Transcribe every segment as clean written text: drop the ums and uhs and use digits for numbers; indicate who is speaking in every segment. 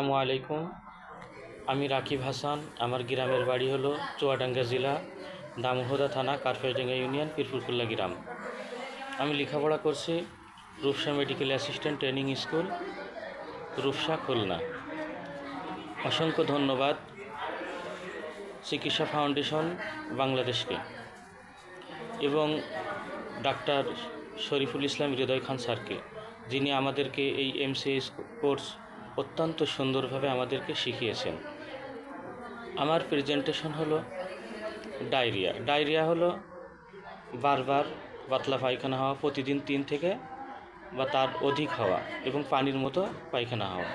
Speaker 1: আসসালামু আলাইকুম। আমি রাকিব হাসান। আমার গ্রামের বাড়ি হলো চুয়াডাঙ্গা জেলা, দামোহদা থানা, কারফাইডাঙ্গা ইউনিয়ন, পিরপুরকুল্লা গ্রাম। আমি লেখাপড়া করছি Rupsa medical assistant training school, Rupsa, Khulna. অসংখ্য ধন্যবাদ চিকিৎসা ফাউন্ডেশন বাংলাদেশকে এবং ডাক্তার শরীফুল ইসলাম হৃদয় খান স্যারকে, যিনি আমাদেরকে এই এমসিএস কোর্স অত্যন্ত সুন্দরভাবে আমাদেরকে শিখিয়েছেন। আমার প্রেজেন্টেশন হলো ডায়রিয়া হলো বারবার পাতলা পায়খানা হওয়া, প্রতিদিন 3 থেকে বা তার অধিক হওয়া এবং পানির মতো পায়খানা হওয়া।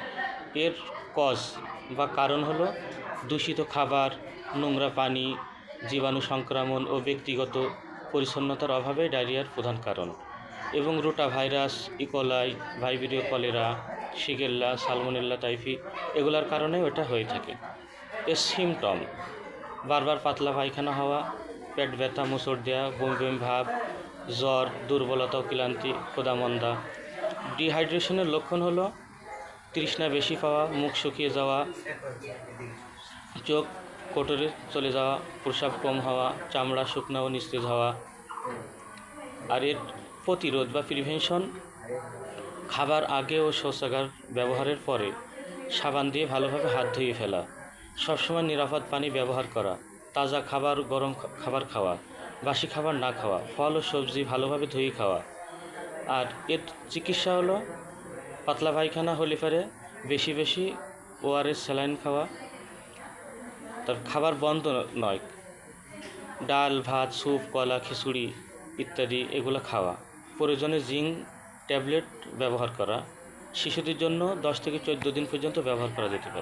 Speaker 1: এর কজ বা কারণ হলো দূষিত খাবার, নোংরা পানি, জীবাণু সংক্রমণ ও ব্যক্তিগত পরিচ্ছন্নতার অভাবে ডায়রিয়ার প্রধান কারণ। এবং rotavirus, E coli, Vibrio cholerae, Shigella, Salmonella typhi এগুলার কারণে ওটা হয়ে থাকে। এর সিমটম: বারবার পাতলা পায়খানা হওয়া, পেট ব্যথা, মোচড় দেওয়া, বমি বমি ভাব, জ্বর, দুর্বলতা ও ক্লান্তি, ক্ষুধামন্দা। ডিহাইড্রেশনের লক্ষণ হলো তৃষ্ণা বেশি পাওয়া, মুখ শুকিয়ে যাওয়া, চোখ কোটরে চলে যাওয়া, প্রস্রাব কম হওয়া, চামড়া শুকনো ও নিস্তেজ হওয়া। আর এর প্রতিরোধ বা প্রিভেনশন: খাবার আগে ও শৌচাগার ব্যবহারের পরে সাবান দিয়ে ভালোভাবে হাত ধুয়ে ফেলা, সবসময় নিরাপদ পানি ব্যবহার করা, তাজা খাবার, গরম খাবার খাওয়া, বাসি খাবার না খাওয়া, ফল ও সবজি ভালোভাবে ধুয়ে খাওয়া। আর এর চিকিৎসা হলো পাতলা পায়খানা হলে পরে বেশি বেশি ওআরএস স্যালাইন খাওয়া। তার খাবার বন্ধ নয়, ডাল, ভাত, স্যুপ, কলা, খিচুড়ি ইত্যাদি এগুলো খাওয়া। প্রয়োজনে জিঙ্ক ট্যাবলেট ব্যবহার করা। শিশুদের জন্য 10 থেকে 14 দিন পর্যন্ত ব্যবহার করা যেতে পারে।